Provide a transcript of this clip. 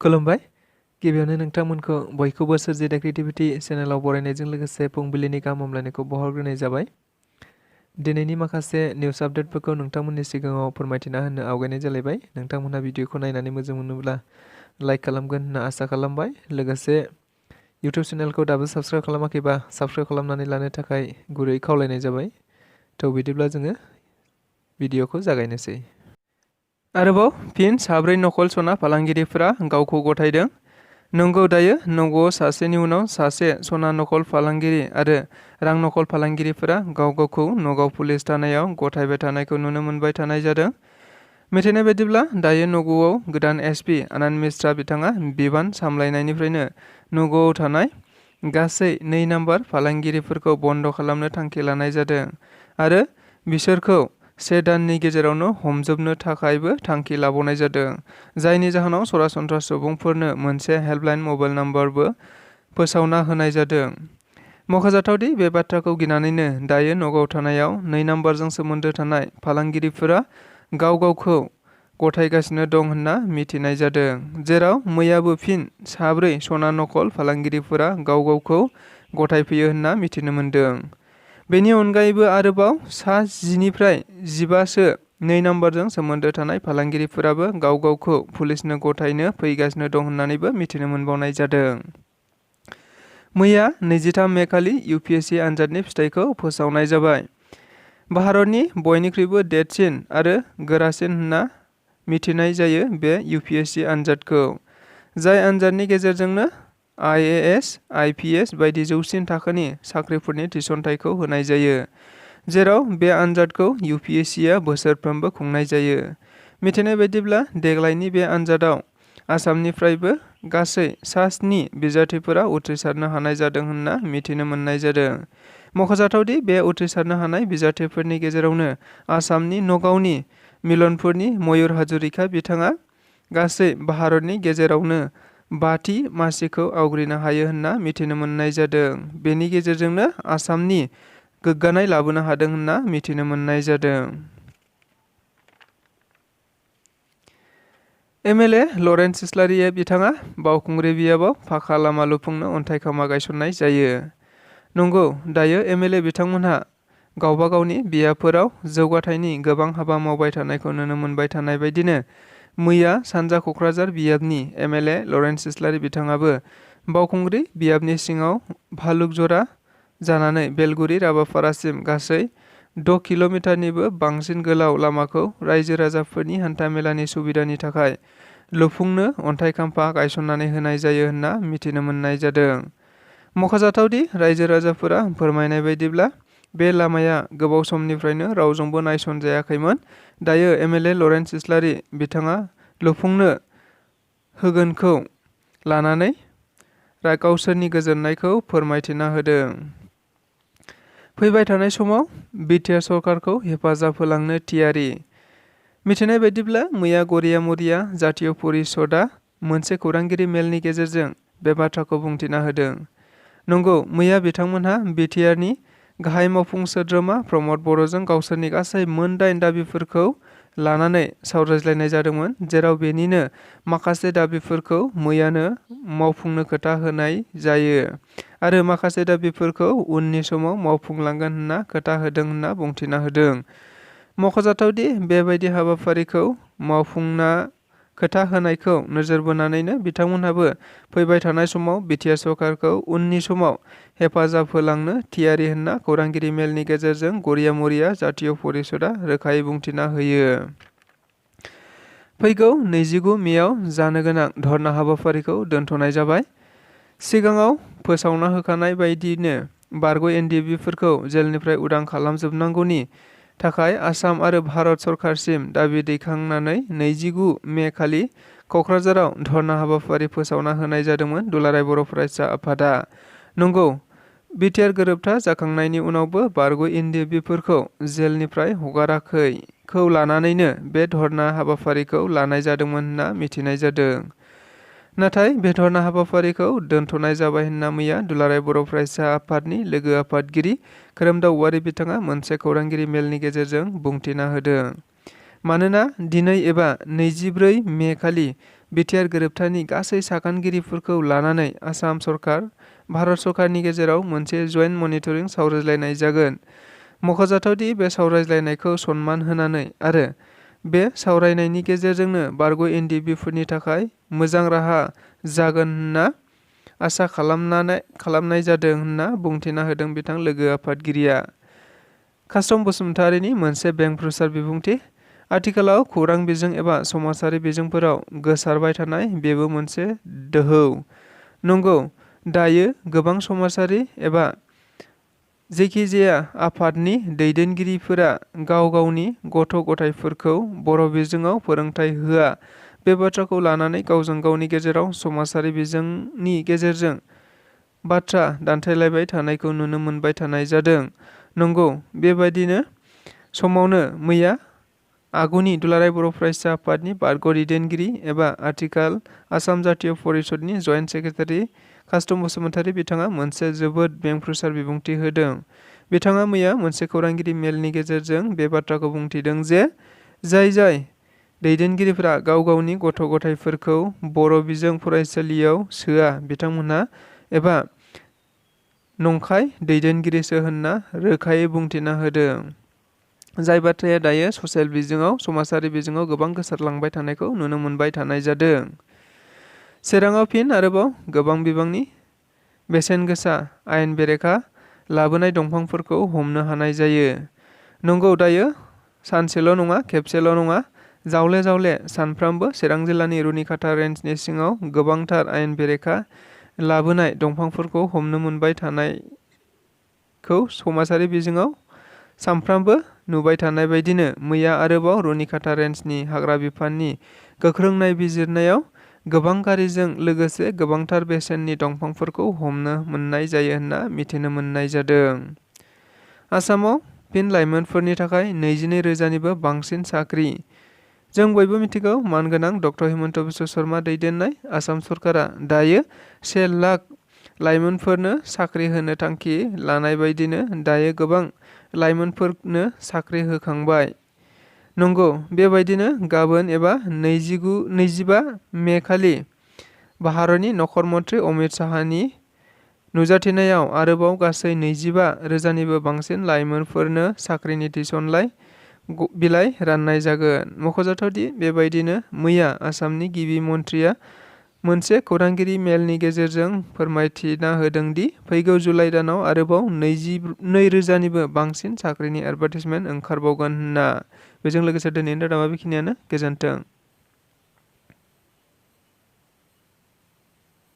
खुलुमबाय। गिबियावनो नोंथांमोनखौ बयखौबो सोरजिदा क्रिएटिभिटी चेनेलाव बरायनायजों लोगोसे फुंबिलिनि गाहाम हामलायनायखौ बावहरग्रोनाय जाबाय। दिनैनि माखासे निउस आपडेटफोरखौ नोंथांमोननि सिगाङाव फोरमायथिना होनो आवगायनाय जालायबाय। नोंथांमोनहा भिडिअखौ नायनानै मोजां मोनोब्ला लाइक खालामगोन होनना आसा खालामबाय। लोगोसे इउटिउब चेनेलखौ दाबो साबस्क्राइब खालामाखैबा साबस्क्राइब खालामनानै लानो थाखाय गुरै खावलायनाय जाबाय। थ' बिदिब्ला जोङो भिडिअखौ जागायनोसै। आरोबाव फिन साब्रै नकल सना फालांगिरिफोरा गावखौ गथायदों। नंगौ, दायो नंगौआव सासेनि उनाव सासे सना नकल फालांगिरि आरो रां नकल फालांगिरिफोरा गावखौ नगाव पुलिस थानायाव गथायबाय थानायखौ नुनो मोनबाय थानाय जादों। मिथिनाय बायदिब्ला दायो नगौआव गोदान एसपि आनन्द मिश्रा बिथाङा बिबान सामलायनायनिफ्रायनो नगौआव थानाय गासै 2 नाम्बार फालांगिरिफोरखौ बन्द खालामनो थांखि लानाय जादों आरो बिसोरखौ 1 दाननि गेजेरावनो हमजोबनो थाखायबो थांखि लाबावनाय जादों, जायनि जाहोनाव सरासनस्रा सुबुंफोरनो मोनसे हेल्पलाइन मबाइल नाम्बारबो फोसावना होनाय जादों। मख'जाथावदि बे बाथ्राखौ गिनानैनो दायो नगाव थानायाव 2 नाम्बारजों सोमोन्दो थानाय फालांगिरिफोरा गावखौ गथायगासिनो दं होनना मिथिनाय जादों, जेराव मैयाबो फिन साब्रै सना नकल फालांगिरिफोरा गावखौ गथायफैयो होनना मिथिनो मोन्दों। बेनि अनगायैबो आरोबाव सा 10 निफ्राय 15सो 2 नाम्बारजों सोमोन्दो थानाय फालांगिरिफोराबो गावखौ पुलिसनो गथायनो फैगासिनो दं होननानैबो मिथिनो मोनबावनाय जादों। मैया 23 मे खालि UPSC आनजादनि फिथाइखौ फोसावनाय जाबाय। भारतनि बयनिख्रुइबो देरसिन आरो गोरासिन होनना मिथिनाय जायो बे UPSC आनजादखौ, जाय आनजादनि गेजेरजोंनो IAS, IPS बायदि जौसिन थाखोनि साख्रिफोरनि थिसनथाइखौ होनाय जायो, जेराव बे आनजादखौ UPSCआ बोसोरफ्रोमबो खुंनाय जायो। मिथिनाय बायदिब्ला देग्लायनि बे आनजादाव आसामनिफ्रायबो गासै सा 7 बिजाथिफोरा उथ्रिसारनो हानाय जादों होनना मिथिनो मोननाय जादों। मख'जाथावदि बे उथ्रिसारनो हानाय बिजाथिफोरनि गेजेरावनो आसामनि नगावनि मिलनपुरनि मयुर हाजरिका बिथाङा गासै भारतनि गेजेरावनो 5थि मासिखौ आवग्रिनो हायो होनना मिथिनो मोननाय जादों। बेनि गेजेरजोंनो आसामनि गोग्गानाय लाबोनो हादों होनना मिथिनो मोननाय जादों। MLA लरेन्स इस्लारि बिथाङा बावखुंग्रि बियाबाव फाखा लामा लुफुंनो अन्थाइ खामा गायसननाय जायो। नंगौ, दायो MLA बिथांमोनहा गावबा गावनि बियाबफोराव जौगाथायनि गोबां हाबा मावबाय थानायखौ नुनो मोनबाय थानाय बायदिनो मैया सानजा क'क्राझार बियाबनि MLA लरेन्स इस्लारि बिथाङाबो बावखुंग्रि बियाबनि सिङाव भालुकजरा जानानै बेलगुरि राबापारासिम गासै 6 किल'मिटारनिबो बांसिन गोलाव लामाखौ रायजो राजाफोरनि हान्थामेलानि सुबिदानि थाखाय लुफुंनो अन्थाइ खाम्फा गायसननानै होनाय जायो होनना मिथिनो मोननाय जादों। मख'जाथावदि रायजो राजाफोरा फोरमायनाय बायदिब्ला बे लामाया गोबाव समनिफ्रायनो रावजोंबो नायसनजायाखैमोन। दायो MLA लरेन्स इस्लारि बिथाङा लुफुंनो होगोनखौ लानानै गावसोरनि गोजोननायखौ फोरमायथिना होदों। फैबाय थानाय समाव बिटिआर सरकारखौ हेफाजाब होलांनो थियारि। मिथिनाय बायदिब्ला मैया गरिया मरिया जातीय परिषदआ मोनसे खौरांगिरि मेलनि गेजेरजों बे बाथ्राखौ बुंथिना होदों। नंगौ, मैया बिथांमोनहा बिटिआरनि गाहाय मावफुं सोद्रोमा प्रमद बर'जों गावसोरनि गासै मोन 8 दाबिफोरखौ लानानै सावरायज्लायनाय जादोंमोन, जेराव बेनिनो माखासे दाबिफोरखौ मैयानो मावफुंनो खोथा होनाय जायो आरो माखासे दाबिफोरखौ उननि समाव मावफुंलांगोन होनना खोथा होदों होनना बुंथिना होदों। मख'जाथावदि बेबायदि हाबाफारिखौ मावफुंना खोथा होनायखौ नोजोर बोनानैनो बिथांमोनहाबो फैबाय थानाय समाव बिटिआर सरकारखौ उननि समाव हेफाजाब होलांनो थियारि होनना खौरांगिरि मेलनि गेजेरजों गरिया मरिया जातीय परिषदआ रोखायै बुंथिना होयो। फैगौ 29 मेआव जानो गोनां धर्ना हाबाफारिखौ दोनथ'नाय जाबाय। सिगाङाव फोसावना होखानाय बायदियैनो बारग' NDBफोरखौ जेलनिफ्राय उदां खालामजोबनांगौनि थाखाय आसाम आरो भारत सरकारसिम दाबि दैखांनानै 29 मे खालि क'क्राझाराव धर्ना हाबाफारि फोसावना होनाय जादोंमोन दुलाराय बर' फरायसा आफादा। नंगौ, बिटिआर गोरोबथा जाखांनायनि उनावबो बारग' NDBफोरखौ जेलनिफ्राय हगाराखैखौ लानानैनो बे धर्ना हाबाफारिखौ लानाय जादोंमोन होनना मिथिनाय जादों। नाथाय बे धर्ना हाबाफारिखौ दोनथ'नाय जाबाय होनना मैया दुलाराय बर' फरायसा आफादनि लोगो आफादगिरि खोरोमदाव औवारी बिथाङा मोनसे खौरांगिरि मेलनि गेजेरजों बुंथिना होदों। मानोना दिनै एबा 24 मे खालि बिटिआर गोरोबथानि गासै सागानगिरिफोरखौ लानानै आसाम सरकार, भारत सरकारनि गेजेराव मोनसे जइन्ट मनिटरिं सावरायज्लायनाय जागोन। मख'जाथावदि बे सावरायज्लायनायखौ सनमान होनानै आरो बे सावरायनायनि गेजेरजोंनो बारग' एनडिबिफोरनि थाखाय मोजां राहा जागोन होनना आसा खालामनाय जादों होनना बुंथिना होदों बिथां लोगो आफादगिरिया। कासम बसुमतारिनि मोनसे बेंफ्रुसार बिबुंथि। आथिखालाव खौरां बिजों एबा समाजारि बिजोंफोराव गोसारबाय थानाय बेबो मोनसे दोहौ। नंगौ, दायो गोबां समाजारि एबा जेखिजाया आफादनि दैदेनगिरिफोरा गाव गावनि गथ' गथायफोरखौ बर' बिजोङाव फोरोंथाइ होआ बे बाथ्राखौ लानानै गावजों गावनि गेजेराव समाजारि बिजोंनि गेजेरजों बाथ्रा दान्थेलायबाय थानायखौ नुनो मोनबाय थानाय जादों। नंगौ, बेबायदिनो समावनो मैया आगुनि दुलाराय बर' फरायसा आफादनि बारग' दैदेनगिरि एबा आथिखाल आसाम जातीय परिषदनि जइन्ट सेक्रेटारि कासम बसुमतारि बिथाङा मोनसे जोबोद बेंफ्रुसार बिबुंथि होदों। बिथाङा मैया मोनसे खौरांगिरि मेलनि गेजेरजों बे बाथ्राखौ बुंथिदों जे जाय दैदेनगिरिफोरा गाव गावनि गथ' गथायफोरखौ बर' बिजों फरायसालियाव सोआ बिथांमोनहा एबा नंखाय दैदेनगिरिसो होनना रोखायै बुंथिना होदों। जाय बाथ्राया दायो ससियेल बिजोङाव समाजारि बिजोङाव गोबां गोसारलांबाय थानायखौ नुनो मोनबाय थानाय जादों। चिराङाव फिन आरोबाव गोबां बिबांनि बेसेन गोसा आयेन बेरेखा लाबोनाय दंफांफोरखौ हमनो हानाय जायो। नंगौ, दायो सानसेल' नङा, खेबसेल' नङा, जावले सानफ्रामबो चिरां जिल्लानि रुनिकाटा रेन्जनि सिङाव गोबांथार आयेन बेरेखा लाबोनाय दंफांफोरखौ हमनो मोनबाय थानायखौ समाजारि बिजोङाव सानफ्रामबो नुबाय थानाय बायदिनो मैया आरोबाव रुनिकाटा रेन्जनि हाग्रा बिफाननि गोख्रों नायबिजिरनायाव गोबां गारिजों लोगोसे गोबांथार बेसेननि दंफांफोरखौ हमनो मोननाय जायो होनना मिथिनो मोननाय जादों। आसामाव फिन लाइमोनफोरनि थाखाय 22,000निबो बांसिन साख्रि। जों बयबो मिथिगौ, मानगोनां डक्टर हिमन्त बिश्व शर्मा दैदेननाय आसाम सरकारा दायो 1 लाख लाइमोनफोरनो साख्रि होनो थांखि लानाय बायदिनो दायो गोबां लाइमोनफोरनो साख्रि होखांबाय। नंगौ, बेबायदिनो गाबोन एबा 25 मे खालि भारतनि नखर मन्त्रि अमित शाहनि नुजाथिनायाव आरोबाव गासै 25,000निबो बांसिन लाइमोनफोरनो साख्रिनि थिसनलाइ बिलाइ राननाय जागोन। मख'जाथावदि बेबायदिनो मैया आसामनि गिबि मन्थ्रिया मोनसे खौरांगिरि मेलनि गेजेरजों फोरमायथिना होदों दि फैगौ जुलाइ दानाव आरोबाव 22,000निबो बांसिन साख्रिनि एडभार्टाइजमेन्ट ओंखारबावगोन होनना। बेजों लोगोसे दिनैनि रादाबा बेखिनियानो। गोजोन्थों।